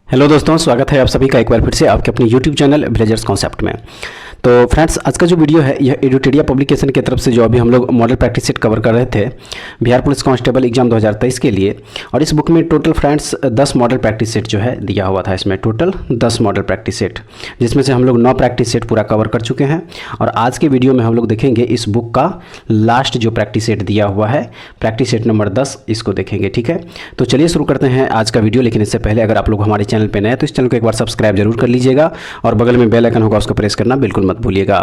Hello दोस्तों, स्वागत है आप सभी का एक बार फिर से आपके अपने यूट्यूब चैनल विलेजर्स कॉन्सेप्ट में। तो फ्रेंड्स, आज का जो वीडियो है यह एडुटेरिया पब्लिकेशन की तरफ से जो अभी हम लोग मॉडल प्रैक्टिस सेट कवर कर रहे थे बिहार पुलिस कांस्टेबल एग्जाम 2023 के लिए। और इस बुक में total friends 10 model practice set जो है दिया हुआ था। इसमें टोटल 10 मॉडल प्रैक्टिस सेट, जिसमें से हम लोग 9 प्रैक्टिस सेट पूरा कवर कर चुके हैं। और आज के वीडियो में हम लोग देखेंगे इस बुक का लास्ट जो प्रैक्टिस सेट दिया हुआ है, प्रैक्टिस सेट नंबर 10, इसको देखेंगे। ठीक है, तो चलिए शुरू करते हैं आज का वीडियो। लेकिन इससे पहले अगर आप लोग हमारे चैनल पर नए हैं तो इस चैनल को एक बार सब्सक्राइब जरूर कर लीजिएगा और बगल में बेल आइकन होगा, उसको प्रेस करना बिल्कुल मत भूलिएगा।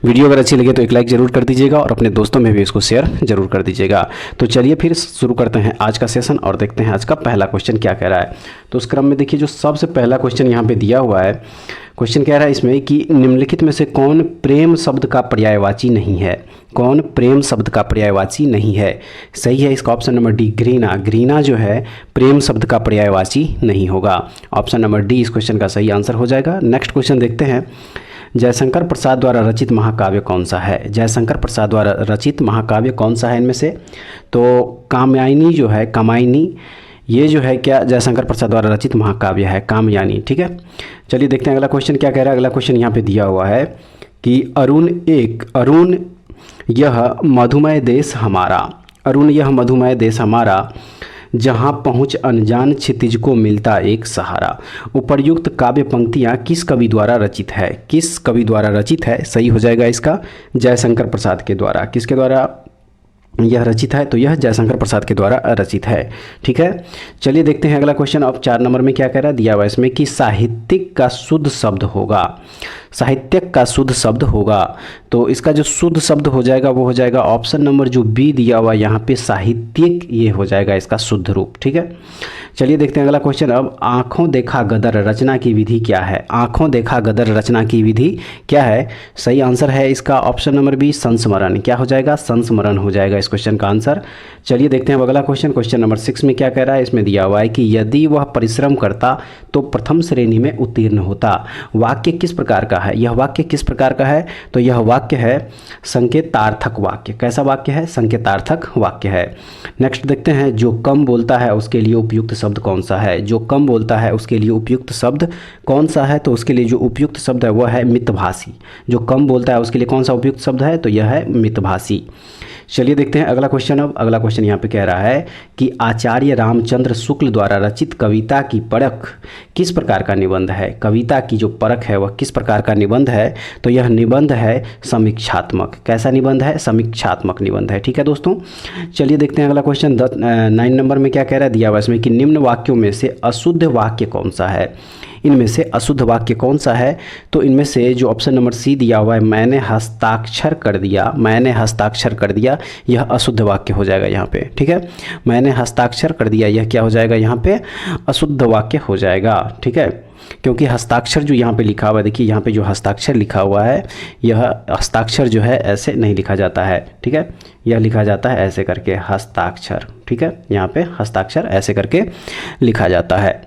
वीडियो अगर अच्छी लगे तो एक लाइक जरूर कर दीजिएगा और अपने दोस्तों में भी इसको शेयर जरूर कर दीजिएगा। तो चलिए फिर शुरू करते हैं आज का सेशन और देखते हैं आज का पहला क्वेश्चन क्या कह रहा है। तो उस क्रम में देखिए, जो सबसे पहला क्वेश्चन यहाँ पे दिया हुआ है, क्वेश्चन कह रहा है इसमें कि निम्नलिखित में से कौन प्रेम शब्द का पर्यायवाची नहीं है। कौन प्रेम शब्द का पर्यायवाची नहीं है? सही है इसका ऑप्शन नंबर डी, घृणा। घृणा जो है प्रेम शब्द का पर्यायवाची नहीं होगा। ऑप्शन नंबर डी इस क्वेश्चन का सही आंसर हो जाएगा। नेक्स्ट क्वेश्चन देखते हैं, जयशंकर प्रसाद द्वारा रचित महाकाव्य कौन सा है? जयशंकर प्रसाद द्वारा रचित महाकाव्य कौन सा है इनमें से? तो कामयानी जो है, कामायनी, ये जो है क्या जयशंकर प्रसाद द्वारा रचित महाकाव्य है, कामयानी। ठीक है, चलिए देखते हैं अगला क्वेश्चन क्या कह रहा है। अगला क्वेश्चन यहाँ पे दिया हुआ है कि अरुण यह मधुमय देश हमारा, अरुण यह मधुमय देश हमारा, जहाँ पहुँच अनजान क्षितिज को मिलता एक सहारा। उपर्युक्त काव्य पंक्तियाँ किस कवि द्वारा रचित है? किस कवि द्वारा रचित है? सही हो जाएगा इसका जयशंकर प्रसाद के द्वारा। किसके द्वारा यह रचित है? तो यह जयशंकर प्रसाद के द्वारा रचित है। ठीक है, चलिए देखते हैं अगला क्वेश्चन। अब 4 नंबर में क्या कह रहा है, दिया हुआ इसमें कि साहित्यिक का शुद्ध शब्द होगा। साहित्यिक का शुद्ध शब्द होगा, तो इसका जो शुद्ध शब्द हो जाएगा वो हो जाएगा ऑप्शन नंबर जो बी दिया हुआ यहाँ पे, साहित्यिक, ये हो जाएगा इसका शुद्ध रूप। ठीक है, चलिए देखते हैं अगला क्वेश्चन। अब आँखों देखा गदर रचना की विधि क्या है? आँखों देखा गदर रचना की विधि क्या है? सही आंसर है इसका ऑप्शन नंबर बी, संस्मरण। क्या हो जाएगा? संस्मरण हो जाएगा इस क्वेश्चन का आंसर। चलिए देखते हैं अगला क्वेश्चन। क्वेश्चन नंबर 6 में क्या कह रहा है, इसमें दिया हुआ है कि यदि वह परिश्रम करता तो प्रथम श्रेणी में उत्तीर्ण होता। वाक्य किस प्रकार का है? यह वाक्य किस प्रकार का है? तो यह वाक्य है संकेतार्थक वाक्य। कैसा वाक्य है? संकेतार्थक वाक्य है। नेक्स्ट देखते हैं, जो कम बोलता है उसके लिए उपयुक्त शब्द कौन सा है? जो कम बोलता है उसके लिए उपयुक्त शब्द कौन सा है? तो उसके लिए जो उपयुक्त शब्द है वह है मितभाषी। जो कम बोलता है उसके लिए कौन सा उपयुक्त शब्द है? तो यह है मितभाषी। चलिए देखते हैं अगला क्वेश्चन। अब अगला क्वेश्चन यहाँ पे कह रहा है कि आचार्य रामचंद्र शुक्ल द्वारा रचित कविता की परख किस प्रकार का निबंध है? कविता की जो परख है वह किस प्रकार का निबंध है? तो यह निबंध है समीक्षात्मक। कैसा निबंध है? समीक्षात्मक निबंध है। ठीक है दोस्तों, चलिए देखते हैं अगला क्वेश्चन। 9 नंबर में क्या कह रहा है, दिया हुआ इसमें कि निम्न वाक्यों में से अशुद्ध वाक्य कौन सा है? इनमें से अशुद्ध वाक्य कौन सा है? तो इनमें से जो ऑप्शन नंबर सी दिया हुआ है, मैंने हस्ताक्षर कर दिया, मैंने हस्ताक्षर कर दिया, यह अशुद्ध वाक्य हो जाएगा यहाँ पे। ठीक है, मैंने हस्ताक्षर कर दिया, यह क्या हो जाएगा यहाँ पे? अशुद्ध वाक्य हो जाएगा। ठीक है, क्योंकि हस्ताक्षर जो यहाँ पे लिखा हुआ है, देखिए यहाँ पे जो हस्ताक्षर लिखा हुआ है, यह हस्ताक्षर जो है ऐसे नहीं लिखा जाता है। ठीक है, यह लिखा जाता है ऐसे करके, हस्ताक्षर। ठीक है, यहाँ पे हस्ताक्षर ऐसे करके लिखा जाता है।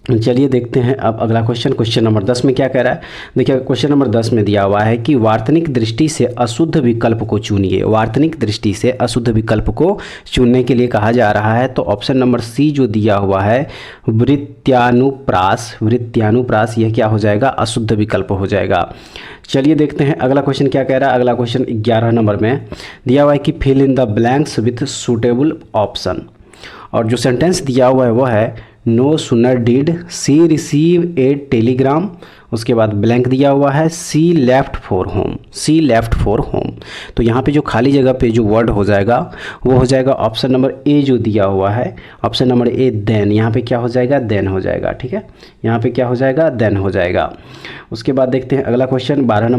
चलिए देखते हैं अब अगला क्वेश्चन। क्वेश्चन नंबर 10 में क्या कह रहा है, देखिए क्वेश्चन नंबर 10 में दिया हुआ है कि वार्तनिक दृष्टि से अशुद्ध विकल्प को चुनिए। वार्तनिक दृष्टि से अशुद्ध विकल्प को चुनने के लिए कहा जा रहा है। तो ऑप्शन नंबर सी जो दिया हुआ है, वृत्त्यानुप्रास, वृत्त्यानुप्रास, यह क्या हो जाएगा? अशुद्ध विकल्प हो जाएगा। चलिए देखते हैं अगला क्वेश्चन क्या कह रहा है। अगला क्वेश्चन 11 नंबर में दिया हुआ है कि fill in the blanks with suitable option. और जो सेंटेंस दिया हुआ है वह है, no sooner did she receive a telegram, उसके बाद ब्लैंक दिया हुआ है, she left for home, she left for home. तो यहाँ पे जो खाली जगह पे जो वर्ड हो जाएगा वो हो जाएगा ऑप्शन नंबर ए जो दिया हुआ है, ऑप्शन नंबर ए, देन। यहाँ पे क्या हो जाएगा? देन हो जाएगा। ठीक है, यहाँ पे क्या हो जाएगा? देन हो जाएगा। उसके बाद देखते हैं अगला क्वेश्चन 12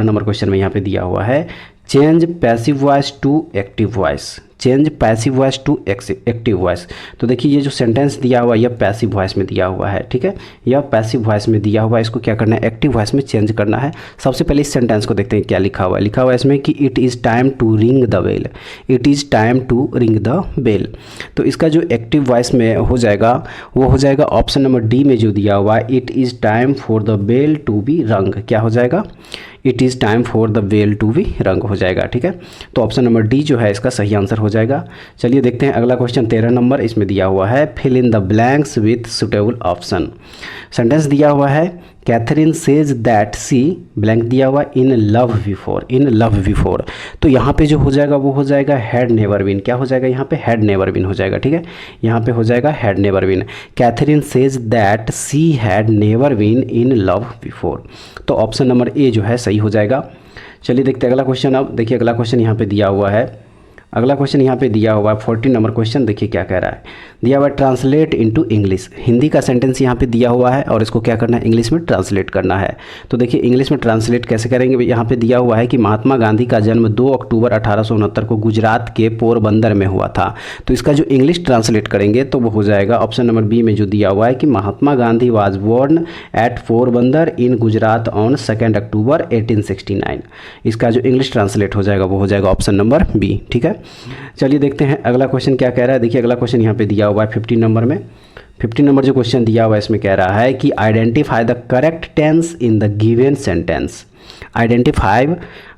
नंबर क्वेश्चन में यहाँ पे दिया हुआ है, change passive voice to active voice, change passive voice to active voice. तो देखिए ये जो सेंटेंस दिया हुआ है यह पैसिव वॉइस में दिया हुआ है। ठीक है, यह पैसिव वॉइस में दिया हुआ है, इसको क्या करना है? एक्टिव वॉइस में चेंज करना है। सबसे पहले इस सेंटेंस को देखते हैं क्या लिखा हुआ है। लिखा हुआ है इसमें कि it is time to ring the bell, it is time to ring the bell. तो इसका जो एक्टिव वॉइस में हो जाएगा वो हो जाएगा ऑप्शन नंबर डी में जो दिया हुआ है, it is time for the bell to be rung. क्या हो जाएगा? It is time for the bell to be rung हो जाएगा। ठीक है, तो ऑप्शन नंबर डी जो है इसका सही आंसर हो जाएगा। चलिए देखते हैं अगला क्वेश्चन 13 नंबर, इसमें दिया हुआ है fill in the blanks with suitable option. Sentence दिया हुआ है Catherine says that she blank दिया हुआ in love before, in love before. तो यहाँ पे जो हो जाएगा वो हो जाएगा हैड नेवर बीन। क्या हो जाएगा यहाँ पे? हैड नेवर बीन हो जाएगा। ठीक है, यहाँ पे हो जाएगा had never been. Catherine says that she had never been in love before. तो ऑप्शन नंबर ए जो है सही हो जाएगा। चलिए देखते हैं अगला क्वेश्चन। अब देखिए अगला क्वेश्चन यहाँ पे दिया हुआ है, अगला क्वेश्चन यहाँ पे दिया हुआ है 14 नंबर क्वेश्चन। देखिए क्या कह रहा है, दिया हुआ है ट्रांसलेट इनटू इंग्लिश। हिंदी का सेंटेंस यहाँ पे दिया हुआ है और इसको क्या करना है? इंग्लिश में ट्रांसलेट करना है। तो देखिए इंग्लिश में ट्रांसलेट कैसे करेंगे? यहाँ पे दिया हुआ है कि महात्मा गांधी का जन्म 2 अक्टूबर 1869 को गुजरात के पोरबंदर में हुआ था। तो इसका जो इंग्लिश ट्रांसलेट करेंगे तो वो हो जाएगा ऑप्शन नंबर बी में जो दिया हुआ है कि Mahatma Gandhi was born at Porbandar in Gujarat on 2 October 1869। इसका जो इंग्लिश ट्रांसलेट हो जाएगा वो हो जाएगा ऑप्शन नंबर बी। ठीक है, चलिए देखते हैं अगला क्वेश्चन क्या कह रहा है। देखिए अगला क्वेश्चन यहाँ पे दिया हुआ है 15 नंबर में। 15 नंबर जो क्वेश्चन दिया हुआ है इसमें कह रहा है कि identify the correct tense in the given sentence. Identify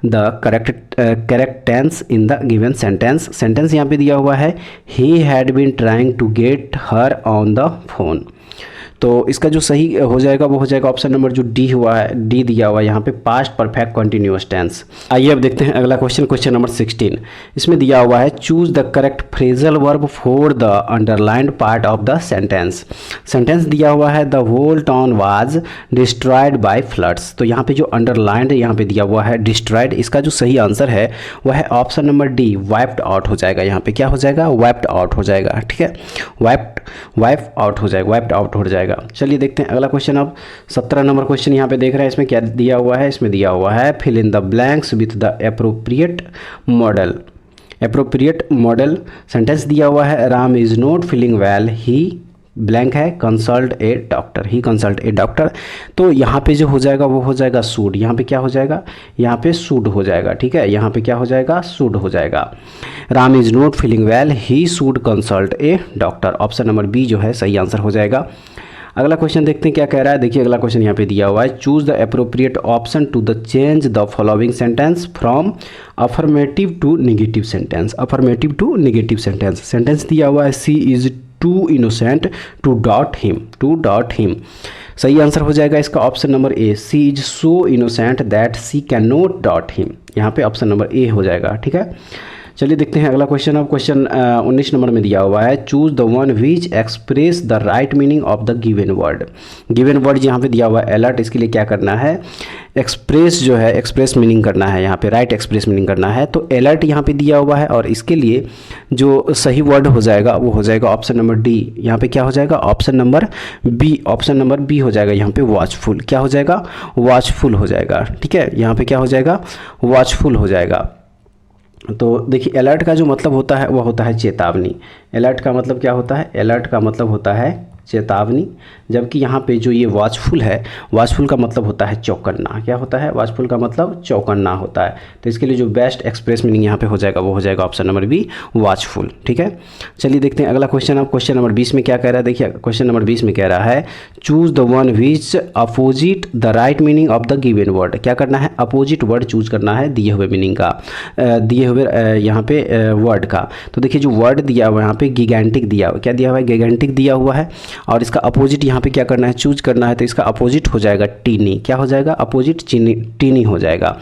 the correct tense in the given sentence. Sentence यहाँ पे दिया हुआ है he had been trying to get her on the phone. तो इसका जो सही हो जाएगा वो हो जाएगा ऑप्शन नंबर जो डी हुआ है, डी दिया हुआ है यहाँ पे पास्ट परफेक्ट कंटिन्यूअस टेंस। आइए अब देखते हैं अगला क्वेश्चन, क्वेश्चन नंबर 16। इसमें दिया हुआ है choose the correct phrasal verb for the underlined part of the sentence. Sentence दिया हुआ है the whole town was destroyed by floods. तो यहाँ पे जो अंडरलाइंड यहाँ पे दिया हुआ है डिस्ट्रॉयड, इसका जो सही आंसर है वह है option number D wiped out हो जाएगा। यहाँ पे क्या हो जाएगा? वाइप्ड आउट हो जाएगा। ठीक है, वाइप आउट हो जाएगा, वाइप्ड आउट हो जाएगा। चलिए देखते हैं अगला क्वेश्चन। अब 17 नंबर क्वेश्चन यहाँ पे देख रहे हैं, इसमें क्या दिया हुआ है? इसमें दिया हुआ है fill in the blanks with the appropriate modal. Appropriate modal sentence दिया हुआ है Ram is not feeling well, he blank है consult a doctor, he consult a doctor. तो यहाँ पे जो हो जाएगा वो हो जाएगा सूड। यहाँ पे क्या हो जाएगा? यहाँ पे सूड हो जाएगा। ठीक है, यहाँ पे क्या हो जाएगा? सूड हो जाएगा। Ram is not feeling well, he should consult a doctor. Option number B जो है सही आंसर हो जाएगा। अगला क्वेश्चन देखते हैं क्या कह रहा है। देखिए अगला क्वेश्चन यहाँ पे दिया हुआ है choose the appropriate option to the change the following sentence from affirmative to negative sentence. Affirmative to negative sentence. Sentence दिया हुआ है she is too innocent to doubt him, to doubt him. सही answer हो जाएगा इसका option number A, she is so innocent that she can not doubt him. यहाँ पे option number ए हो जाएगा। ठीक है, चलिए देखते हैं अगला क्वेश्चन। अब क्वेश्चन 19 नंबर में दिया हुआ है choose the one which express the right meaning of the given word. Given word यहाँ पे दिया हुआ है अलर्ट, इसके लिए क्या करना है? एक्सप्रेस जो है एक्सप्रेस मीनिंग करना है, यहाँ पे राइट एक्सप्रेस मीनिंग करना है। तो अलर्ट यहाँ पे दिया हुआ है और इसके लिए जो सही वर्ड हो जाएगा वो हो जाएगा ऑप्शन नंबर डी। यहाँ पे क्या हो जाएगा? Option number B, option number B हो जाएगा। यहाँ पे वॉचफुल, क्या हो जाएगा? वॉचफुल हो जाएगा। ठीक है, यहाँ पे क्या हो जाएगा? वॉचफुल हो जाएगा। तो देखिए अलर्ट का जो मतलब होता है वह होता है चेतावनी। अलर्ट का मतलब क्या होता है? अलर्ट का मतलब होता है चेतावनी, जबकि यहाँ पे जो ये वॉचफुल है, वॉचफुल का मतलब होता है चौकन्ना। क्या होता है? वॉचफुल का मतलब चौकन्ना होता है। तो इसके लिए जो बेस्ट एक्सप्रेस मीनिंग यहाँ पे हो जाएगा वो हो जाएगा ऑप्शन नंबर बी वॉचफुल। ठीक है, चलिए देखते हैं अगला क्वेश्चन। अब क्वेश्चन नंबर 20 में क्या कह रहा है? देखिए क्वेश्चन नंबर 20 में कह रहा है choose the one which opposite the right meaning of the given word. क्या करना है? अपोजिट वर्ड चूज करना है दिए हुए मीनिंग का, दिए हुए यहाँ पे वर्ड का। तो देखिए जो वर्ड दिया हुआ है यहाँ पे गिगेंटिक दिया हुआ, क्या दिया हुआ है? गिगेंटिक दिया हुआ है और इसका अपोजिट यहाँ पे क्या करना है? चूज करना है। तो इसका अपोजिट हो जाएगा टीनी। क्या हो जाएगा? अपोजिट टीनी हो जाएगा।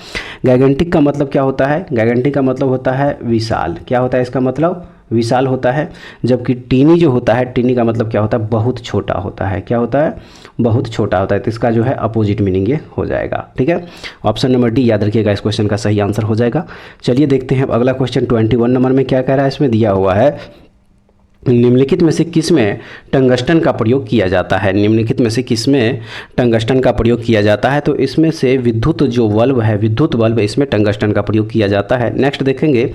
गैगेंटिक का मतलब क्या होता है? गैगेंटिक का मतलब होता है विशाल। क्या होता है इसका मतलब? विशाल होता है। जबकि टीनी जो होता है, टीनी का मतलब क्या होता है? बहुत छोटा होता है। क्या होता है? बहुत छोटा होता है। तो इसका जो है अपोजिट मीनिंग ये हो जाएगा। ठीक है, ऑप्शन नंबर डी याद रखिएगा, इस क्वेश्चन का सही आंसर हो जाएगा। चलिए देखते हैं अब अगला क्वेश्चन 21 नंबर में क्या कह रहा है। इसमें दिया हुआ है निम्नलिखित में से किस में टंगस्टन का प्रयोग किया जाता है? निम्नलिखित में से किस में टंगस्टन का प्रयोग किया जाता है? तो इसमें से विद्युत जो बल्ब है, विद्युत बल्ब, इसमें टंगस्टन का प्रयोग किया जाता है। नेक्स्ट देखेंगे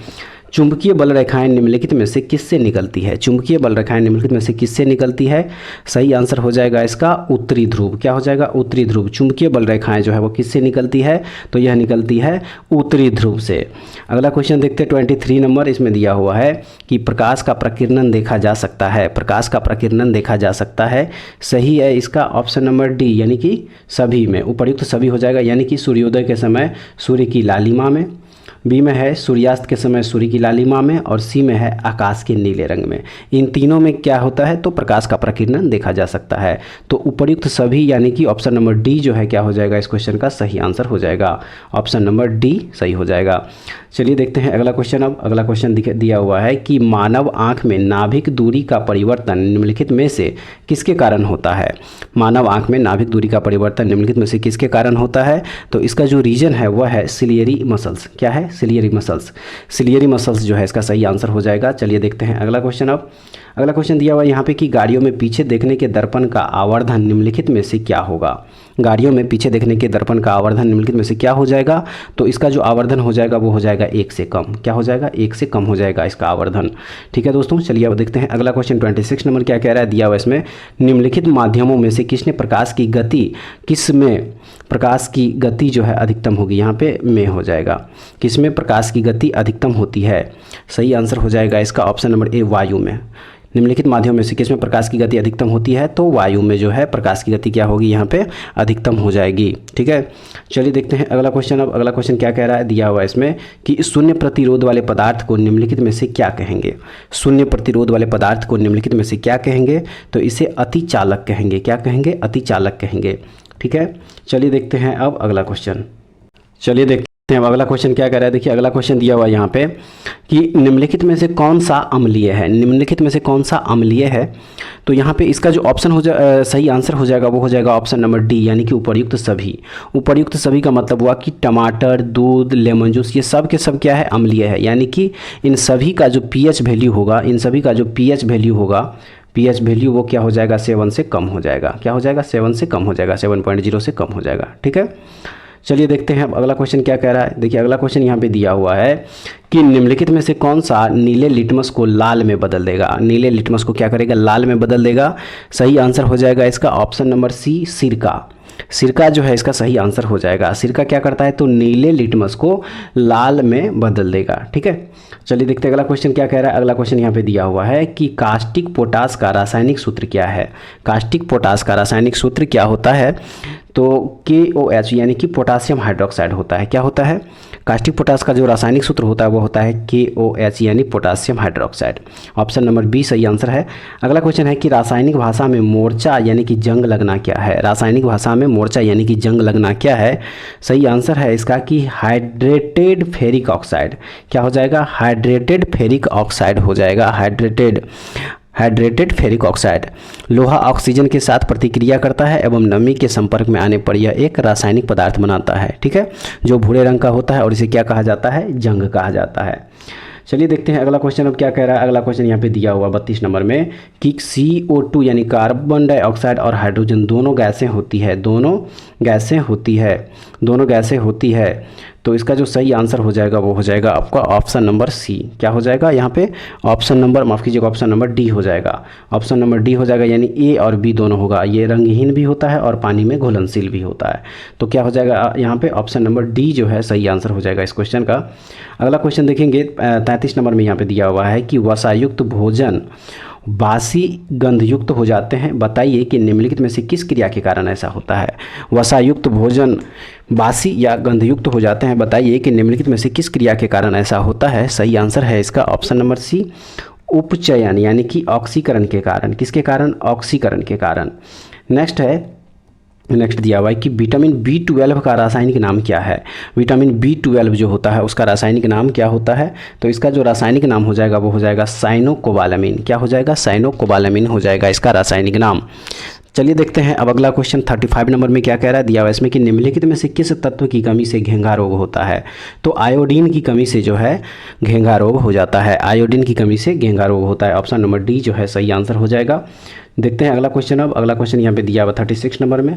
चुंबकीय बल रेखाएं निम्नलिखित में से किससे निकलती है? चुंबकीय बल रेखाएं निम्नलिखित में से किससे निकलती है? सही आंसर हो जाएगा इसका उत्तरी ध्रुव। क्या हो जाएगा? उत्तरी ध्रुव। चुंबकीय बल रेखाएं जो है वो किससे निकलती है? तो यह निकलती है उत्तरी ध्रुव से। अगला क्वेश्चन देखते हैं 23 नंबर। इसमें दिया हुआ है कि प्रकाश का प्रकीर्णन देखा जा सकता है। प्रकाश का प्रकीर्णन देखा जा सकता है। सही है इसका ऑप्शन नंबर डी, यानी कि सभी में। उपर्युक्त सभी हो जाएगा, यानी कि सूर्योदय के समय सूर्य की लालिमा में, बी में है सूर्यास्त के समय सूर्य की लालिमा में, और सी में है आकाश के नीले रंग में। इन तीनों में क्या होता है? तो प्रकाश का प्रकीर्णन देखा जा सकता है। तो उपर्युक्त सभी यानी कि ऑप्शन नंबर डी जो है क्या हो जाएगा इस क्वेश्चन का सही आंसर हो जाएगा। ऑप्शन नंबर डी सही हो जाएगा। चलिए देखते हैं अगला क्वेश्चन। अब अगला क्वेश्चन दिया हुआ है कि मानव आँख में नाभिक दूरी का परिवर्तन निम्नलिखित में से किसके कारण होता है? मानव आँख में नाभिक दूरी का परिवर्तन निम्नलिखित में से किसके कारण होता है? तो इसका जो रीजन है वह है सिलियरी मसल्स। क्या है? Ciliary muscles. सिलियरी मसल्स जो है इसका सही आंसर हो जाएगा। चलिए देखते हैं अगला क्वेश्चन। अब अगला क्वेश्चन दिया हुआ है यहाँ पे कि गाड़ियों में पीछे देखने के दर्पण का आवर्धन निम्नलिखित में से क्या होगा? गाड़ियों में पीछे देखने के दर्पण का आवर्धन निम्नलिखित में से क्या हो जाएगा? तो इसका जो आवर्धन हो जाएगा वो हो जाएगा 1 से कम। क्या हो जाएगा? 1 से कम हो जाएगा इसका आवर्धन। ठीक है दोस्तों, चलिए अब देखते हैं अगला क्वेश्चन 26 नंबर क्या कह रहा है दिया हुआ इसमें। निम्नलिखित माध्यमों में से किसने प्रकाश की गति, किसमें प्रकाश की गति जो है अधिकतम होगी? यहाँ पे में हो जाएगा। किसमें प्रकाश की गति अधिकतम होती है? सही आंसर हो जाएगा इसका ऑप्शन नंबर ए, वायु में। निम्नलिखित माध्यमों में से किसमें प्रकाश की गति अधिकतम होती है? तो वायु में जो है प्रकाश की गति क्या होगी? यहाँ पे अधिकतम हो जाएगी। ठीक है, चलिए देखते हैं अगला क्वेश्चन। अब अगला क्वेश्चन क्या कह रहा है दिया हुआ इसमें कि शून्य प्रतिरोध वाले पदार्थ को निम्नलिखित में से क्या कहेंगे? शून्य प्रतिरोध वाले पदार्थ को निम्नलिखित में से क्या कहेंगे? तो इसे अतिचालक कहेंगे। क्या कहेंगे? अतिचालक कहेंगे। ठीक है, चलिए देखते हैं अब अगला क्वेश्चन। चलिए देखते हैं अब अगला क्वेश्चन क्या कह रहा है। देखिए अगला क्वेश्चन दिया हुआ है यहाँ पे कि निम्नलिखित में से कौन सा अम्लीय है? निम्नलिखित में से कौन सा अम्लीय है? तो यहाँ पे इसका जो ऑप्शन सही आंसर हो जाएगा वो हो जाएगा ऑप्शन नंबर डी, यानी कि उपर्युक्त सभी। उपर्युक्त सभी का मतलब हुआ कि टमाटर, दूध, लेमन जूस, ये सब के सब क्या है? अम्लीय है। यानी कि इन सभी का जो पीएच वैल्यू होगा, इन सभी का जो पीएच वैल्यू होगा, पीएच वैल्यू वो क्या हो जाएगा? 7 से कम हो जाएगा। क्या हो जाएगा? 7 से कम हो जाएगा, 7.0 से कम हो जाएगा। ठीक है, चलिए देखते हैं अब अगला क्वेश्चन क्या कह रहा है। देखिए अगला क्वेश्चन यहाँ पे दिया हुआ है कि निम्नलिखित में से कौन सा नीले लिटमस को लाल में बदल देगा? नीले लिटमस को क्या करेगा? लाल में बदल देगा। सही आंसर हो जाएगा इसका ऑप्शन नंबर सी, सिरका। सिरका जो है इसका सही आंसर हो जाएगा। सिरका क्या करता है? तो नीले लिटमस को लाल में बदल देगा। ठीक है, चलिए देखते हैं अगला क्वेश्चन क्या कह रहा है। अगला क्वेश्चन यहाँ पे दिया हुआ है कि कास्टिक पोटास का रासायनिक सूत्र क्या है? कास्टिक पोटास का रासायनिक सूत्र क्या होता है? तो KOH यानी कि पोटासियम हाइड्रोक्साइड होता है। क्या होता है? कास्टिक पोटास का जो रासायनिक सूत्र होता है वो होता है KOH यानी potassium hydroxide. Option number B सही आंसर है। अगला क्वेश्चन है कि रासायनिक भाषा में मोर्चा यानी कि जंग लगना क्या है? रासायनिक भाषा में मोर्चा यानी कि जंग लगना क्या है? सही आंसर है इसका कि हाइड्रेटेड फेरिक ऑक्साइड। क्या हो जाएगा? हाइड्रेटेड फेरिक ऑक्साइड हो जाएगा। Hydrated ferric oxide. लोहा ऑक्सीजन के साथ प्रतिक्रिया करता है एवं नमी के संपर्क में आने पर यह एक रासायनिक पदार्थ बनाता है। ठीक है, जो भूरे रंग का होता है और इसे क्या कहा जाता है? जंग कहा जाता है। चलिए देखते हैं अगला क्वेश्चन अब क्या कह रहा है। अगला क्वेश्चन यहाँ पे दिया हुआ 32 नंबर में कि CO2 यानी कार्बन डाइऑक्साइड और हाइड्रोजन दोनों गैसें होती है। दोनों गैसें होती है। तो इसका जो सही आंसर हो जाएगा वो हो जाएगा आपका ऑप्शन नंबर सी। क्या हो जाएगा यहाँ पे? ऑप्शन नंबर माफ़ कीजिएगा, ऑप्शन नंबर डी हो जाएगा। ऑप्शन नंबर डी हो जाएगा, यानी ए और बी दोनों होगा। ये रंगहीन भी होता है और पानी में घुलनशील भी होता है। तो क्या हो जाएगा यहाँ पे? ऑप्शन नंबर डी जो है सही आंसर हो जाएगा इस क्वेश्चन का। अगला क्वेश्चन देखेंगे 33 नंबर में यहाँ पे दिया हुआ है कि वसायुक्त भोजन बासी गंधयुक्त हो जाते हैं। बताइए कि निम्नलिखित में से किस क्रिया के कारण ऐसा होता है? वसायुक्त भोजन बासी या गंधयुक्त हो जाते हैं। बताइए कि निम्नलिखित में से किस क्रिया के कारण ऐसा होता है? सही आंसर है इसका ऑप्शन नंबर सी, उपचयन यानी कि ऑक्सीकरण के कारण। किसके कारण? ऑक्सीकरण के कारण। नेक्स्ट दिया हुआ है कि विटामिन B12 का रासायनिक नाम क्या है? विटामिन B12 जो होता है उसका रासायनिक नाम क्या होता है? तो इसका जो रासायनिक नाम हो जाएगा वो हो जाएगा साइनोकोबालामिन। क्या हो जाएगा? साइनोकोबालामिन हो जाएगा इसका रासायनिक नाम। चलिए देखते हैं अब अगला क्वेश्चन 35 नंबर में क्या कह रहा है दिया हुआ है इसमें कि निम्नलिखित में से किस तत्व की कमी से घेंघा रोग होता है? तो आयोडीन की कमी से जो है घेंघा रोग हो जाता है। आयोडीन की कमी से घेंघा रोग होता है। ऑप्शन नंबर डी जो है सही आंसर हो जाएगा। देखते हैं अगला क्वेश्चन। अब अगला क्वेश्चन यहाँ पे दिया हुआ 36 नंबर में।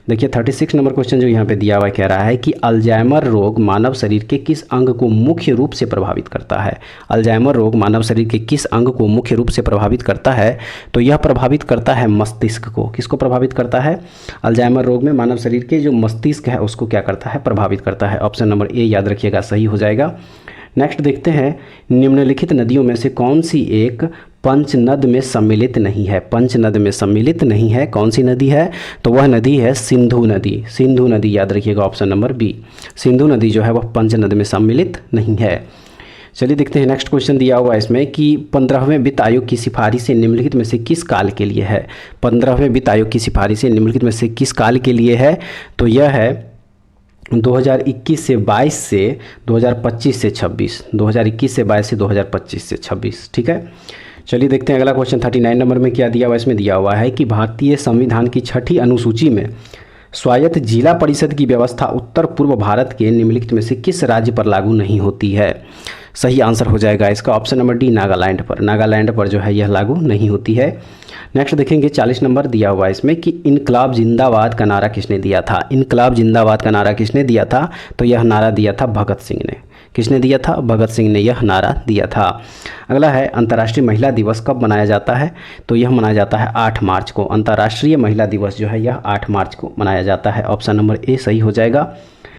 देखिए 36 नंबर क्वेश्चन जो यहाँ पे दिया हुआ है, कह रहा है कि अल्जाइमर रोग मानव शरीर के किस अंग को मुख्य रूप से प्रभावित करता है। अल्जाइमर रोग मानव शरीर के किस अंग को मुख्य रूप से प्रभावित करता है, तो यह प्रभावित करता है मस्तिष्क को। किसको प्रभावित करता है? अल्जाइमर रोग में मानव शरीर के जो मस्तिष्क है उसको क्या करता है? प्रभावित करता है। ऑप्शन नंबर ए याद रखिएगा, सही हो जाएगा। नेक्स्ट देखते हैं, निम्नलिखित नदियों में से कौन सी एक पंचनद में सम्मिलित नहीं है? पंचनद में सम्मिलित नहीं है, कौन सी नदी है? तो वह नदी है सिंधु नदी। सिंधु नदी याद रखिएगा, ऑप्शन नंबर बी। सिंधु नदी जो है वह पंचनद में सम्मिलित नहीं है। चलिए देखते हैं नेक्स्ट क्वेश्चन दिया हुआ है इसमें कि 15वें वित्त आयोग की सिफारिशें निम्नलिखित में से किस काल के लिए है? 15वें वित्त आयोग की सिफारिशें निम्नलिखित में से किस काल के लिए है? तो यह है 2021 से 22 से 2025 से 26, 2021 से 22 से 2025 से 26, ठीक है। चलिए देखते हैं अगला क्वेश्चन 39 नंबर में क्या दिया हुआ है। इसमें दिया हुआ है कि भारतीय संविधान की 6ठी अनुसूची में स्वायत्त जिला परिषद की व्यवस्था उत्तर पूर्व भारत के निम्नलिखित में से किस राज्य पर लागू नहीं होती है? सही आंसर हो जाएगा इसका ऑप्शन नंबर डी, नागालैंड पर। नागालैंड पर जो है यह लागू नहीं होती है। नेक्स्ट देखेंगे 40 नंबर दिया हुआ है इसमें कि इनकलाब जिंदाबाद का नारा किसने दिया था? इनकलाब जिंदाबाद का नारा किसने दिया था? तो यह नारा दिया था भगत सिंह ने। किसने दिया था? भगत सिंह ने यह नारा दिया था। अगला है अंतर्राष्ट्रीय महिला दिवस कब मनाया जाता है? तो यह मनाया जाता है 8 मार्च को। अंतर्राष्ट्रीय महिला दिवस जो है यह 8 मार्च को मनाया जाता है। ऑप्शन नंबर ए सही हो जाएगा।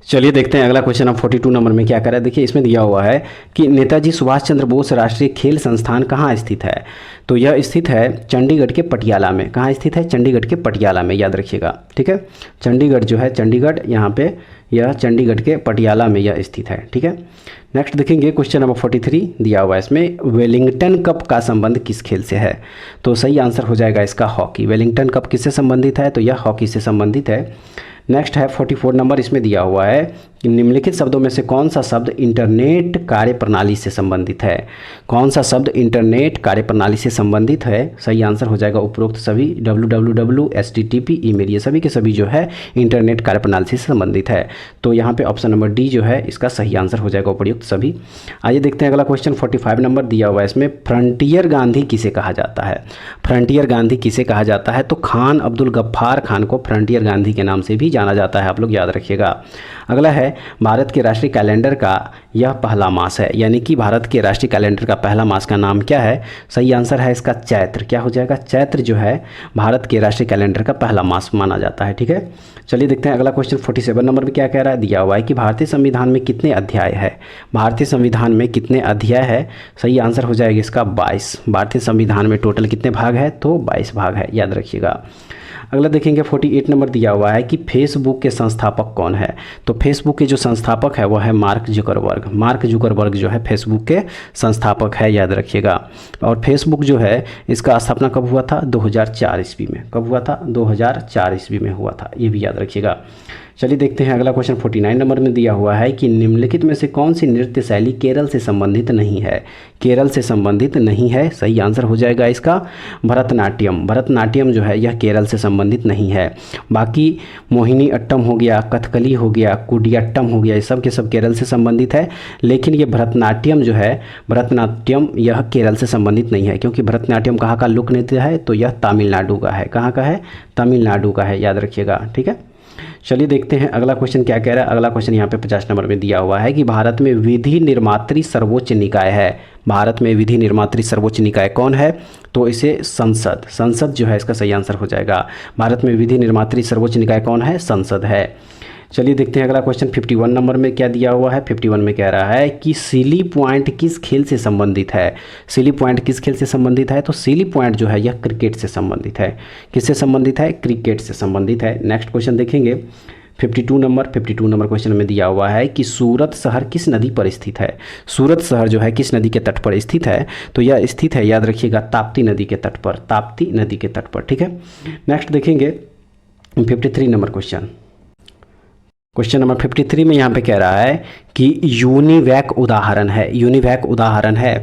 चलिए देखते हैं अगला क्वेश्चन। अब 42 नंबर में क्या करें, देखिए इसमें दिया हुआ है कि नेताजी सुभाष चंद्र बोस राष्ट्रीय खेल संस्थान कहाँ स्थित है? तो यह स्थित है चंडीगढ़ के पटियाला में। कहाँ स्थित है? चंडीगढ़ के पटियाला में, याद रखिएगा, ठीक है। चंडीगढ़ जो है, चंडीगढ़ यहाँ पे, यह चंडीगढ़ के पटियाला में यह स्थित है, ठीक है। नेक्स्ट देखेंगे क्वेश्चन नंबर 43 दिया हुआ है इसमें, वेलिंगटन कप का संबंध किस खेल से है? तो सही आंसर हो जाएगा इसका हॉकी। वेलिंगटन कप किससे संबंधित है? तो यह हॉकी से संबंधित है। नेक्स्ट है 44 नंबर, इसमें दिया हुआ है कि निम्नलिखित शब्दों में से कौन सा शब्द इंटरनेट कार्यप्रणाली से संबंधित है? कौन सा शब्द इंटरनेट कार्यप्रणाली से संबंधित है? सही आंसर हो जाएगा उपरोक्त सभी। www, HTTP, ईमेल, ये सभी के सभी जो है इंटरनेट कार्यप्रणाली से संबंधित है। तो यहाँ पे ऑप्शन नंबर डी जो है इसका सही आंसर हो जाएगा उपयुक्त सभी। आइए देखते हैं अगला क्वेश्चन 45 नंबर दिया हुआ है इसमें, फ्रंटियर गांधी किसे कहा जाता है? फ्रंटियर गांधी किसे कहा जाता है? तो खान अब्दुल गफ्फार खान को फ्रंटियर गांधी के नाम से भी जाना जाता है, आप लोग याद रखिएगा। अगला है भारत के राष्ट्रीय कैलेंडर का यह पहला मास है, यानी कि भारत के राष्ट्रीय कैलेंडर का पहला मास का नाम क्या है? सही आंसर है इसका चैत्र। क्या हो जाएगा? चैत्र जो है भारत के राष्ट्रीय कैलेंडर का पहला मास माना जाता है, ठीक है। चलिए देखते हैं अगला क्वेश्चन 47 नंबर में क्या कह रहा है। दिया हुआ है कि भारतीय संविधान में कितने अध्याय है? भारतीय संविधान में कितने अध्याय है? सही आंसर हो जाएगा इसका 22। भारतीय संविधान में टोटल कितने भाग है? तो 22 भाग है, याद रखिएगा। अगला देखेंगे 48 नंबर दिया हुआ है कि फेसबुक के संस्थापक कौन है? तो फेसबुक के जो संस्थापक है वो है मार्क जुकरबर्ग। मार्क जुकरबर्ग जो है फेसबुक के संस्थापक है, याद रखिएगा। और फेसबुक जो है इसका स्थापना कब हुआ था? 2004 ईस्वी में। कब हुआ था? 2004 ईस्वी में हुआ था, ये भी याद रखिएगा। चलिए देखते हैं अगला क्वेश्चन 49 नंबर में दिया हुआ है कि निम्नलिखित में से कौन सी नृत्य शैली केरल से संबंधित नहीं है? केरल से संबंधित नहीं है, सही आंसर हो जाएगा इसका भरतनाट्यम। भरतनाट्यम जो है यह केरल से संबंधित नहीं है। बाकी मोहिनी अट्टम हो गया, कथकली हो गया, कुडियाट्टम हो गया, ये सब के सब केरल से संबंधित है। लेकिन ये भरतनाट्यम जो है, भरतनाट्यम यह केरल से संबंधित नहीं है, क्योंकि भरतनाट्यम कहाँ का लोक नृत्य है? तो यह तमिलनाडु का है। कहाँ का है? तमिलनाडु का है, याद रखिएगा, ठीक है। चलिए देखते हैं अगला क्वेश्चन क्या कह रहा है। अगला क्वेश्चन यहाँ पे 50 नंबर में दिया हुआ है कि भारत में विधि निर्मात्री सर्वोच्च निकाय है। भारत में विधि निर्मात्री सर्वोच्च निकाय कौन है? तो इसे संसद। संसद जो है इसका सही आंसर हो जाएगा। भारत में विधि निर्मात्री सर्वोच्च निकाय कौन है? संसद है। चलिए देखते हैं अगला क्वेश्चन 51 नंबर में क्या दिया हुआ है। 51 में कह रहा है कि सिली पॉइंट किस खेल से संबंधित है? सिली पॉइंट किस खेल से संबंधित है? तो सिली पॉइंट जो है यह क्रिकेट से संबंधित है। किससे संबंधित है? क्रिकेट से संबंधित है। नेक्स्ट क्वेश्चन देखेंगे 52 नंबर क्वेश्चन में दिया हुआ है कि सूरत शहर किस नदी पर स्थित है? सूरत शहर जो है किस नदी के तट पर स्थित है? तो यह स्थित है, याद रखिएगा, ताप्ती नदी के तट पर। ताप्ती नदी के तट पर, ठीक है। नेक्स्ट देखेंगे 53 नंबर क्वेश्चन नंबर 53 में यहाँ पे कह रहा है कि यूनिवैक उदाहरण है। यूनिवैक उदाहरण है।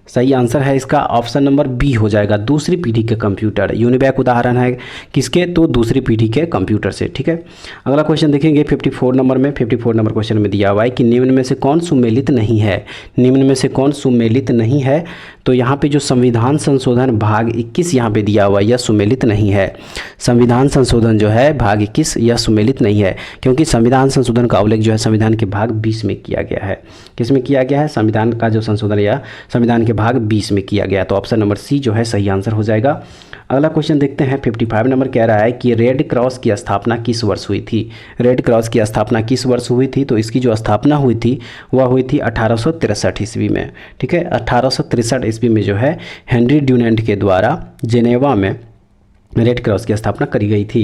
सही आंसर है इसका ऑप्शन नंबर बी हो जाएगा, दूसरी पीढ़ी के कंप्यूटर। यूनिवैक उदाहरण है किसके, तो दूसरी पीढ़ी के कंप्यूटर से। ठीक है, अगला क्वेश्चन देखेंगे 54 नंबर में। 54 नंबर क्वेश्चन में दिया हुआ है कि निम्न में से कौन सुमेलित नहीं है। निम्न में से कौन सुमेलित नहीं है, तो यहाँ पे जो संविधान संशोधन भाग 21 यहाँ पे दिया हुआ है यह सुमेलित नहीं है। संविधान संशोधन जो है भाग 21 यह सुमेलित नहीं है, क्योंकि संविधान संशोधन का उल्लेख जो है संविधान के भाग 20 में किया गया है। किस में किया गया है, संविधान का जो संशोधन या संविधान के भाग 20 में किया गया, तो ऑप्शन नंबर सी जो है सही आंसर हो जाएगा। अगला क्वेश्चन देखते हैं 55 नंबर कह रहा है कि रेड क्रॉस की स्थापना किस वर्ष हुई थी। रेड क्रॉस की स्थापना किस वर्ष हुई थी, तो इसकी जो स्थापना हुई थी वह हुई थी 1863 ईस्वी में। ठीक है, 1863 ईस्वी में जो है हेनरी ड्यूनेंट के द्वारा जेनेवा में रेड क्रॉस की स्थापना करी गई थी।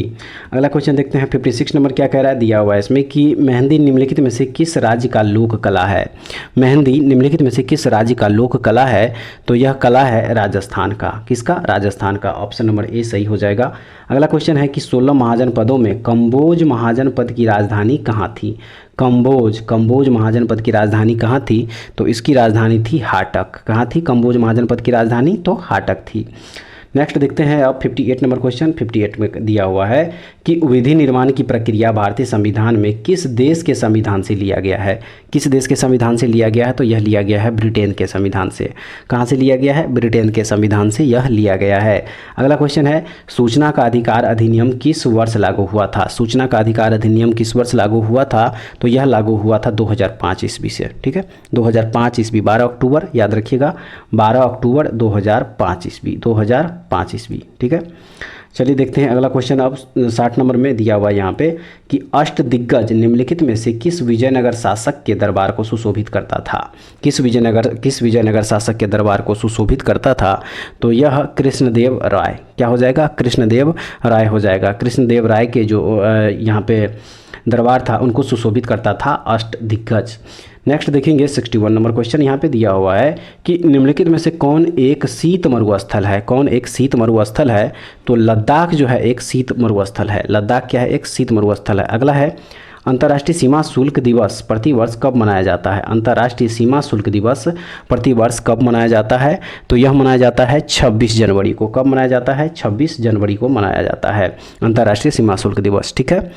अगला क्वेश्चन देखते हैं 56 नंबर क्या कह रहा है, दिया हुआ है इसमें कि मेहंदी निम्नलिखित में से किस राज्य का लोक कला है। मेहंदी निम्नलिखित में से किस राज्य का लोक कला है, तो यह कला है राजस्थान का। किसका, राजस्थान का। ऑप्शन नंबर ए सही हो जाएगा। अगला क्वेश्चन है कि 16 महाजनपदों में कंबोज महाजनपद की राजधानी कहाँ थी। कंबोज महाजनपद की राजधानी कहाँ थी, तो इसकी राजधानी थी हाटक। कहाँ थी कंबोज महाजनपद की राजधानी, तो हाटक थी। नेक्स्ट देखते हैं अब 58 नंबर क्वेश्चन। 58 में दिया हुआ है कि विधि निर्माण की प्रक्रिया भारतीय संविधान में किस देश के संविधान से लिया गया है। किस देश के संविधान से लिया गया है, तो यह लिया गया है ब्रिटेन के संविधान से। कहाँ से लिया गया है, ब्रिटेन के संविधान से यह लिया गया है। अगला क्वेश्चन है सूचना का अधिकार अधिनियम किस वर्ष लागू हुआ था। सूचना का अधिकार अधिनियम किस वर्ष लागू हुआ था, तो यह लागू हुआ था 2005 ईस्वी से। ठीक है, 2005 ईस्वी, 12 अक्टूबर, याद रखिएगा 12 अक्टूबर 2005 ईस्वी, 2005 ईस्वी। ठीक है, चलिए देखते हैं अगला क्वेश्चन। अब 60 नंबर में दिया हुआ है यहाँ पे कि अष्टदिग्गज निम्नलिखित में से किस विजयनगर शासक के दरबार को सुशोभित करता था। किस विजयनगर शासक के दरबार को सुशोभित करता था, तो यह कृष्णदेव राय। क्या हो जाएगा, कृष्णदेव राय हो जाएगा। कृष्णदेव राय के जो यहाँ पे दरबार था उनको सुशोभित करता था अष्टदिग्गज। नेक्स्ट देखेंगे 61 नंबर क्वेश्चन यहाँ पे दिया हुआ है कि निम्नलिखित में से कौन एक शीत मरुस्थल है। कौन एक शीत मरुस्थल है, तो लद्दाख जो है एक शीत मरुस्थल है। लद्दाख क्या है, एक शीत मरुस्थल है। अगला है अंतर्राष्ट्रीय सीमा शुल्क दिवस प्रतिवर्ष कब मनाया जाता है। अंतर्राष्ट्रीय सीमा शुल्क दिवस प्रतिवर्ष कब मनाया जाता है, तो यह मनाया जाता है 26 जनवरी को। कब मनाया जाता है, 26 जनवरी को मनाया जाता है अंतर्राष्ट्रीय सीमा शुल्क दिवस। ठीक है,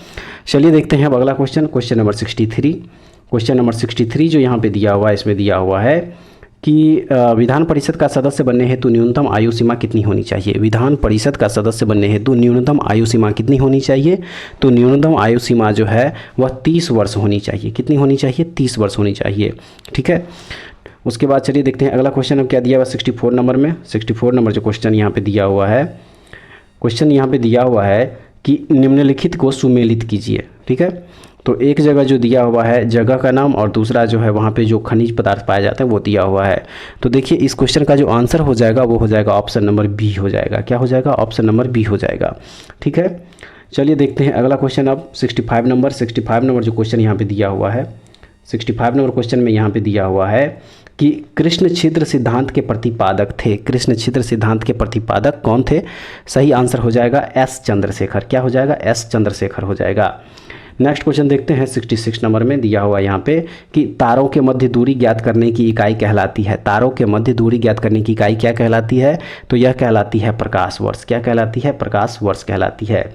चलिए देखते हैं अब अगला question, question number 63। Question number 63 जो यहाँ पे दिया हुआ है, इसमें दिया हुआ है कि विधान परिषद का सदस्य बनने हेतु न्यूनतम आयु सीमा कितनी होनी चाहिए। विधान परिषद का सदस्य बनने हेतु न्यूनतम आयु सीमा कितनी होनी चाहिए, तो न्यूनतम आयु सीमा जो है वह 30 वर्ष होनी चाहिए। कितनी होनी चाहिए, 30 वर्ष होनी चाहिए। ठीक है, उसके बाद चलिए देखते हैं अगला क्वेश्चन अब क्या दिया हुआ 64 नंबर में। 64 नंबर जो क्वेश्चन यहाँ पे दिया हुआ है, क्वेश्चन यहाँ पे दिया हुआ है कि निम्नलिखित को सुमेलित कीजिए। ठीक है, तो एक जगह जो दिया हुआ है जगह का नाम और दूसरा जो है वहाँ पे जो खनिज पदार्थ पाया जाता है वो दिया हुआ है। तो देखिए इस क्वेश्चन का जो आंसर हो जाएगा वो हो जाएगा ऑप्शन नंबर बी हो जाएगा। क्या हो जाएगा, ऑप्शन नंबर बी हो जाएगा। ठीक है, चलिए देखते हैं अगला क्वेश्चन अब 65 नंबर। 65 नंबर जो क्वेश्चन यहाँ पे दिया हुआ है, 65 नंबर क्वेश्चन में यहाँ पे दिया हुआ है कि कृष्ण छिद्र सिद्धांत के प्रतिपादक थे। कृष्ण छिद्र सिद्धांत के प्रतिपादक कौन थे, सही आंसर हो जाएगा एस चंद्रशेखर। क्या हो जाएगा, एस चंद्रशेखर हो जाएगा। नेक्स्ट क्वेश्चन देखते हैं 66 नंबर में दिया हुआ यहाँ पे कि तारों के मध्य दूरी ज्ञात करने की इकाई कहलाती है। तारों के मध्य दूरी ज्ञात करने की इकाई क्या कहलाती है, तो यह कहलाती है प्रकाश वर्ष। क्या कहलाती है, प्रकाश वर्ष कहलाती है।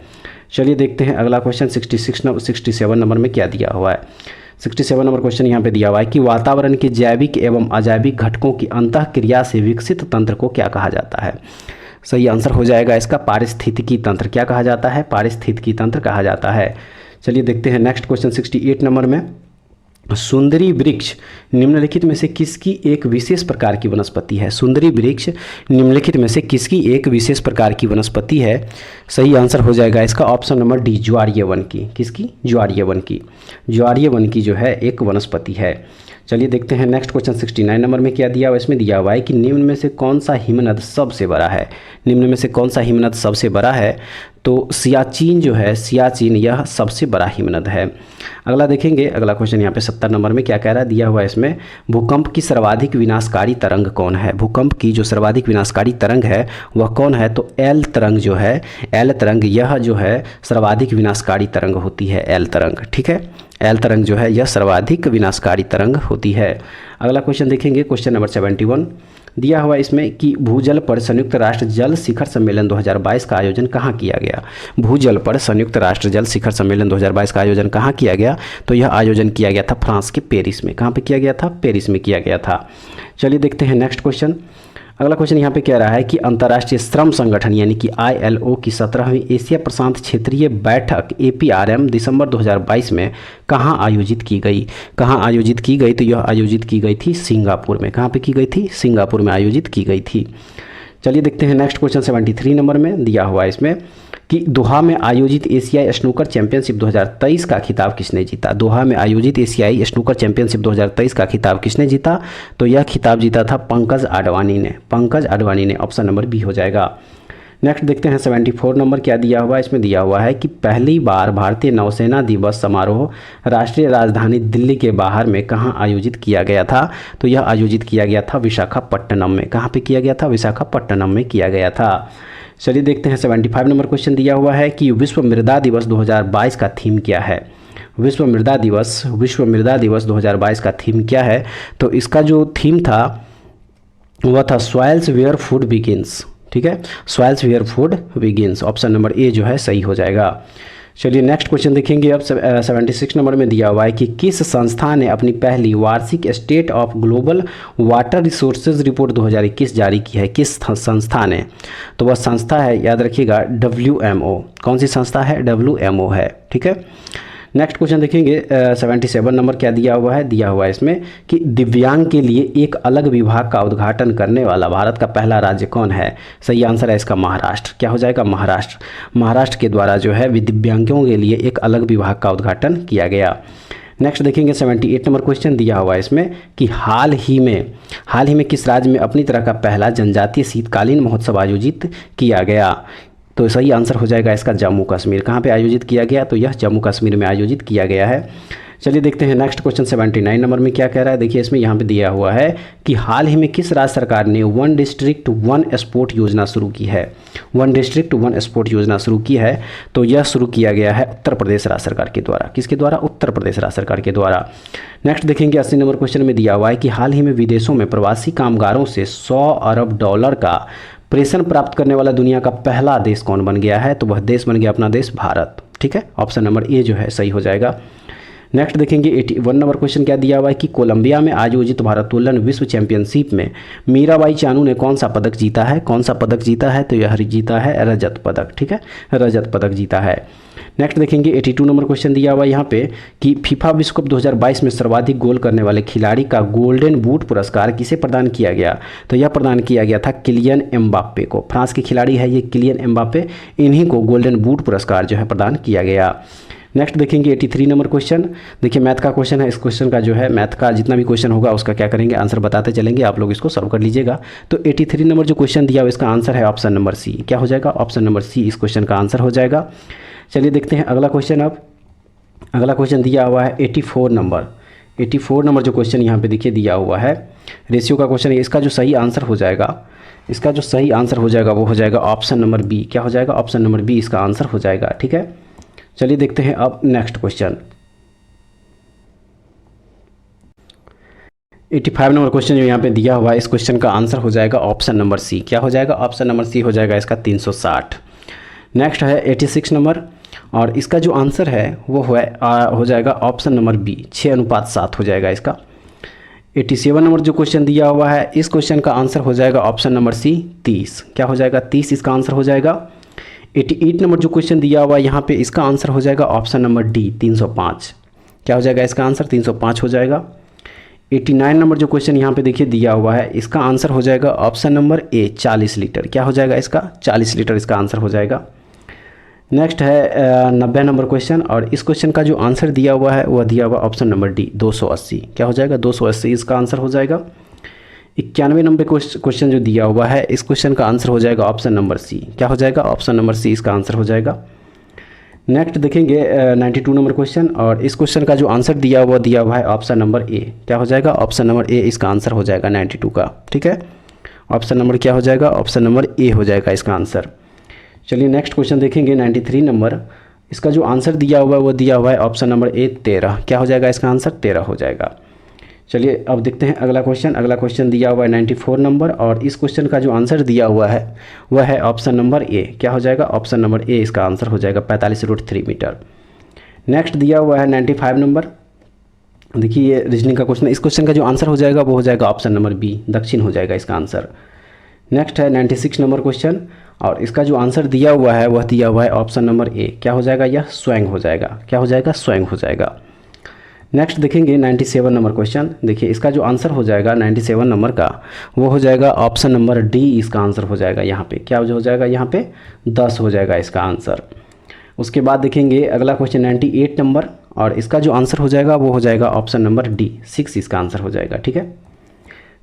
चलिए देखते हैं अगला क्वेश्चन 67 नंबर में क्या दिया हुआ है। 67 नंबर क्वेश्चन यहाँ पे दिया हुआ है कि वातावरण के जैविक एवं अजैविक घटकों की अंतःक्रिया से विकसित तंत्र को क्या कहा जाता है। सही आंसर हो जाएगा इसका पारिस्थितिकी तंत्र। क्या कहा जाता है, पारिस्थितिकी तंत्र कहा जाता है। चलिए देखते हैं नेक्स्ट क्वेश्चन 68 नंबर में। सुंदरी वृक्ष निम्नलिखित में से किसकी एक विशेष प्रकार की वनस्पति है। सुंदरी वृक्ष निम्नलिखित में से किसकी एक विशेष प्रकार की वनस्पति है, सही आंसर हो जाएगा इसका ऑप्शन नंबर डी ज्वारीय वन की। किसकी, ज्वारीय वन की। ज्वारीय वन की जो है एक वनस्पति है। चलिए देखते हैं नेक्स्ट क्वेश्चन 69 नंबर में क्या दिया हुआ है। इसमें दिया हुआ है कि निम्न में से कौन सा हिमनद सबसे बड़ा है। निम्न में से कौन सा हिमनद सबसे बड़ा है, तो सियाचिन जो है, सियाचिन यह सबसे बड़ा हिमनद है। अगला देखेंगे अगला क्वेश्चन यहाँ पे 70 नंबर में क्या कह रहा है, दिया हुआ है इसमें भूकंप की सर्वाधिक विनाशकारी तरंग कौन है। भूकंप की जो सर्वाधिक विनाशकारी तरंग है वह कौन है, तो एल तरंग जो है, एल तरंग यह जो है सर्वाधिक विनाशकारी तरंग होती है, एल तरंग। ठीक है, एल तरंग जो है यह सर्वाधिक विनाशकारी तरंग होती है। अगला क्वेश्चन देखेंगे क्वेश्चन नंबर 71। दिया हुआ इसमें कि भूजल पर संयुक्त राष्ट्र जल शिखर सम्मेलन 2022 का आयोजन कहाँ किया गया। भूजल पर संयुक्त राष्ट्र जल शिखर सम्मेलन 2022 का आयोजन कहाँ किया गया, तो यह आयोजन किया गया था फ्रांस के पेरिस में। कहाँ पे किया गया था, पेरिस में किया गया था। चलिए देखते हैं नेक्स्ट क्वेश्चन। अगला क्वेश्चन यहाँ पे कह रहा है कि अंतर्राष्ट्रीय श्रम संगठन यानी कि ILO की 17वीं एशिया प्रशांत क्षेत्रीय बैठक APRM दिसंबर 2022 में कहाँ आयोजित की गई। कहाँ आयोजित की गई, तो यह आयोजित की गई थी सिंगापुर में। कहाँ पे की गई थी, सिंगापुर में आयोजित की गई थी। चलिए देखते हैं नेक्स्ट क्वेश्चन 73 नंबर में दिया हुआ इसमें कि दोहा में आयोजित एशियाई स्नूकर चैंपियनशिप 2023 का खिताब किसने जीता। दोहा में आयोजित एशियाई स्नूकर चैंपियनशिप 2023 का खिताब किसने जीता, तो यह खिताब जीता था पंकज आडवाणी ने। पंकज आडवाणी ने, ऑप्शन नंबर बी हो जाएगा। नेक्स्ट देखते हैं 74 नंबर क्या दिया हुआ है। इसमें दिया हुआ है कि पहली बार भारतीय नौसेना दिवस समारोह राष्ट्रीय राजधानी दिल्ली के बाहर में कहाँ आयोजित किया गया था, तो यह आयोजित किया गया था विशाखापट्टनम में। कहाँ पे किया गया था, विशाखापट्टनम में किया गया था। चलिए देखते हैं 75 नंबर क्वेश्चन दिया हुआ है कि विश्व मृदा दिवस 2022 का थीम क्या है। विश्व मृदा दिवस 2022 का थीम क्या है, तो इसका जो थीम था वह था सॉइल्स वेयर फूड बिगिंस। ठीक है, soils where food begins, option number A जो है सही हो जाएगा। चलिए नेक्स्ट क्वेश्चन देखेंगे अब 76 नंबर में दिया हुआ है कि किस संस्था ने अपनी पहली वार्षिक state of global water resources report 2021 जारी की है। किस संस्था ने, तो वह संस्था है, याद रखिएगा, WMO। कौन सी संस्था है, WMO है। ठीक है, नेक्स्ट क्वेश्चन देखेंगे 77 नंबर क्या दिया हुआ है। दिया हुआ है इसमें कि दिव्यांग के लिए एक अलग विभाग का उद्घाटन करने वाला भारत का पहला राज्य कौन है। सही आंसर है इसका महाराष्ट्र। क्या हो जाएगा, महाराष्ट्र। महाराष्ट्र के द्वारा जो है दिव्यांगों के लिए एक अलग विभाग का उद्घाटन किया गया। नेक्स्ट देखेंगे 78 नंबर क्वेश्चन दिया हुआ है इसमें कि हाल ही में किस राज्य में अपनी तरह का पहला जनजातीय शीतकालीन महोत्सव आयोजित किया गया, तो सही आंसर हो जाएगा इसका जम्मू कश्मीर। कहाँ पे आयोजित किया गया, तो यह जम्मू कश्मीर में आयोजित किया गया है। चलिए देखते हैं नेक्स्ट क्वेश्चन 79 नंबर में क्या कह रहा है। देखिए इसमें यहाँ पे दिया हुआ है कि हाल ही में किस राज्य सरकार ने वन डिस्ट्रिक्ट वन स्पोर्ट योजना शुरू की है। वन डिस्ट्रिक्ट वन स्पोर्ट योजना शुरू की है, तो यह शुरू किया गया है उत्तर प्रदेश राज्य सरकार के द्वारा। किसके द्वारा, उत्तर प्रदेश राज्य सरकार के द्वारा। नेक्स्ट देखेंगे 80 नंबर क्वेश्चन में दिया हुआ है कि हाल ही में विदेशों में प्रवासी कामगारों से $100 अरब का प्रेषण प्राप्त करने वाला दुनिया का पहला देश कौन बन गया है, तो वह देश बन गया अपना देश भारत। ठीक है, ऑप्शन नंबर ए जो है सही हो जाएगा। नेक्स्ट देखेंगे 81 नंबर क्वेश्चन क्या दिया हुआ है कि कोलंबिया में आयोजित भारोत्तोलन विश्व चैंपियनशिप में मीराबाई चानू ने कौन सा पदक जीता है। कौन सा पदक जीता है, तो यह जीता है रजत पदक। ठीक है, रजत पदक जीता है। नेक्स्ट देखेंगे 82 नंबर क्वेश्चन दिया हुआ है यहाँ पे कि फीफा विश्व कप 2022 में सर्वाधिक गोल करने वाले खिलाड़ी का गोल्डन बूट पुरस्कार किसे प्रदान किया गया, तो यह प्रदान किया गया था किलियन एम्बाप्पे को। फ्रांस के खिलाड़ी है ये किलियन एम्बाप्पे, इन्हीं को गोल्डन बूट पुरस्कार जो है प्रदान किया गया। नेक्स्ट देखेंगे 83 नंबर क्वेश्चन। देखिए मैथ का क्वेश्चन है। इस क्वेश्चन का जो है मैथ का जितना भी क्वेश्चन होगा उसका क्या करेंगे, आंसर बताते चलेंगे, आप लोग इसको सॉल्व कर लीजिएगा। तो 83 नंबर जो क्वेश्चन दिया हुआ इसका आंसर है ऑप्शन नंबर सी। क्या हो जाएगा, ऑप्शन नंबर सी इस क्वेश्चन का आंसर हो जाएगा। चलिए देखते हैं अगला क्वेश्चन। अब अगला क्वेश्चन दिया हुआ है 84 नंबर जो क्वेश्चन यहाँ पे देखिए दिया हुआ है रेशियो का क्वेश्चन है। इसका जो सही आंसर हो जाएगा वो हो जाएगा ऑप्शन नंबर बी। क्या हो जाएगा, ऑप्शन नंबर बी इसका आंसर हो जाएगा। ठीक है, चलिए देखते हैं अब नेक्स्ट क्वेश्चन 85 नंबर क्वेश्चन जो यहाँ पे दिया हुआ है इस क्वेश्चन का आंसर हो जाएगा ऑप्शन नंबर सी। क्या हो जाएगा, ऑप्शन नंबर सी हो जाएगा इसका 360। नेक्स्ट है 86 नंबर और इसका जो आंसर है वो हो जाएगा ऑप्शन नंबर बी 6:7 हो जाएगा इसका। 87 नंबर जो क्वेश्चन दिया हुआ है इस क्वेश्चन का आंसर हो जाएगा ऑप्शन नंबर सी 30। क्या हो जाएगा, 30 इसका आंसर हो जाएगा। 88 नंबर जो क्वेश्चन दिया हुआ है यहाँ पे इसका आंसर हो जाएगा ऑप्शन नंबर डी 305। क्या हो जाएगा इसका आंसर, 305 हो जाएगा। 89 नंबर जो क्वेश्चन यहाँ पे देखिए दिया हुआ है इसका आंसर हो जाएगा ऑप्शन नंबर ए 40 लीटर। क्या हो जाएगा इसका, 40 लीटर इसका आंसर हो जाएगा। नेक्स्ट है 90 नंबर क्वेश्चन और इस क्वेश्चन का जो आंसर दिया हुआ है वह दिया हुआ ऑप्शन नंबर डी 280। क्या हो जाएगा, 280 इसका आंसर हो जाएगा। 91 नंबर क्वेश्चन जो दिया हुआ है इस क्वेश्चन का आंसर हो जाएगा ऑप्शन नंबर सी। क्या हो जाएगा, ऑप्शन नंबर सी इसका आंसर हो जाएगा। नेक्स्ट देखेंगे 92 नंबर क्वेश्चन और इस क्वेश्चन का जो आंसर दिया हुआ है ऑप्शन नंबर ए। क्या हो जाएगा, ऑप्शन नंबर ए इसका आंसर हो जाएगा 92 का। ठीक है, ऑप्शन नंबर क्या हो जाएगा, ऑप्शन नंबर ए हो जाएगा इसका आंसर। चलिए नेक्स्ट क्वेश्चन देखेंगे 93 नंबर। इसका जो आंसर दिया हुआ है वो दिया हुआ है ऑप्शन नंबर ए 13। क्या हो जाएगा इसका आंसर, 13 हो जाएगा। चलिए अब देखते हैं अगला क्वेश्चन। अगला क्वेश्चन दिया हुआ है 94 नंबर, और इस क्वेश्चन का जो आंसर दिया हुआ है वह है ऑप्शन नंबर ए। क्या हो जाएगा? ऑप्शन नंबर ए इसका आंसर हो जाएगा 45√3 मीटर। नेक्स्ट दिया हुआ है 95 नंबर। देखिए ये रीजनिंग का क्वेश्चन है। इस क्वेश्चन का जो आंसर हो जाएगा वो हो जाएगा ऑप्शन नंबर बी, दक्षिण हो जाएगा इसका आंसर। नेक्स्ट है 96 नंबर क्वेश्चन, और इसका जो आंसर दिया हुआ है वह दिया हुआ है ऑप्शन नंबर ए। क्या हो जाएगा? यह स्वयं हो जाएगा। क्या हो जाएगा? स्वयं हो जाएगा। नेक्स्ट देखेंगे 97 नंबर क्वेश्चन। देखिए इसका जो आंसर हो जाएगा 97 नंबर का वो हो जाएगा ऑप्शन नंबर डी, इसका आंसर हो जाएगा यहाँ पे। क्या हो जाएगा? यहाँ पे 10 हो जाएगा इसका आंसर। उसके बाद देखेंगे अगला क्वेश्चन 98 नंबर, और इसका जो आंसर हो जाएगा वो हो जाएगा ऑप्शन नंबर डी, 6 इसका आंसर हो जाएगा। ठीक है,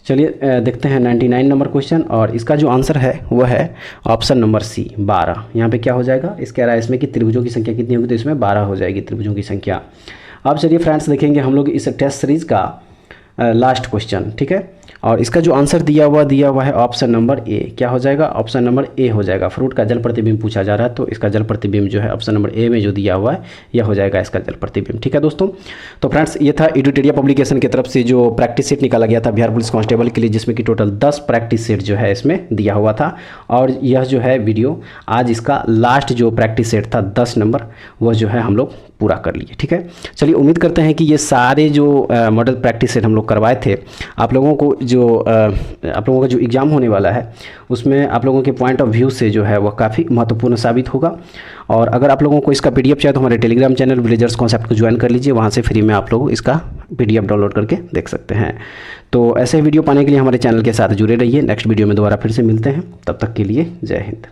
चलिए देखते हैं 99 नंबर क्वेश्चन, और इसका जो आंसर है वो है ऑप्शन नंबर सी, 12। यहाँ पे क्या हो जाएगा? इस कह रहा है इसमें कि त्रिभुजों की संख्या कितनी होगी, तो इसमें 12 हो जाएगी त्रिभुजों की संख्या। अब चलिए फ्रेंड्स देखेंगे हम लोग इस टेस्ट सीरीज़ का लास्ट क्वेश्चन। ठीक है, और इसका जो आंसर दिया हुआ है ऑप्शन नंबर ए। क्या हो जाएगा? ऑप्शन नंबर ए हो जाएगा। फ्रूट का जल प्रतिबिंब पूछा जा रहा है, तो इसका जल प्रतिबिंब जो है ऑप्शन नंबर ए में जो दिया हुआ है यह हो जाएगा इसका जल प्रतिबिंब। ठीक है दोस्तों, तो फ्रेंड्स ये था एडुटेरिया पब्लिकेशन की तरफ से जो प्रैक्टिस सेट निकाला गया था बिहार पुलिस कांस्टेबल के लिए, जिसमें कि टोटल 10 प्रैक्टिस सेट जो है इसमें दिया हुआ था। और यह जो है वीडियो आज इसका लास्ट जो प्रैक्टिस सेट था 10 नंबर, वह जो है हम लोग पूरा कर लिए। ठीक है, चलिए उम्मीद करते हैं कि ये सारे जो मॉडल प्रैक्टिस सेट हम लोग करवाए थे, आप लोगों का जो एग्ज़ाम होने वाला है उसमें आप लोगों के पॉइंट ऑफ व्यू से जो है वह काफ़ी महत्वपूर्ण साबित होगा। और अगर आप लोगों को इसका पीडीएफ चाहिए तो हमारे टेलीग्राम चैनल विलेजर्स कॉन्सेप्ट को ज्वाइन कर लीजिए, वहाँ से फ्री में आप लोग इसका पीडीएफ डाउनलोड करके देख सकते हैं। तो ऐसे वीडियो पाने के लिए हमारे चैनल के साथ जुड़े रहिए। नेक्स्ट वीडियो में दोबारा फिर से मिलते हैं, तब तक के लिए जय हिंद।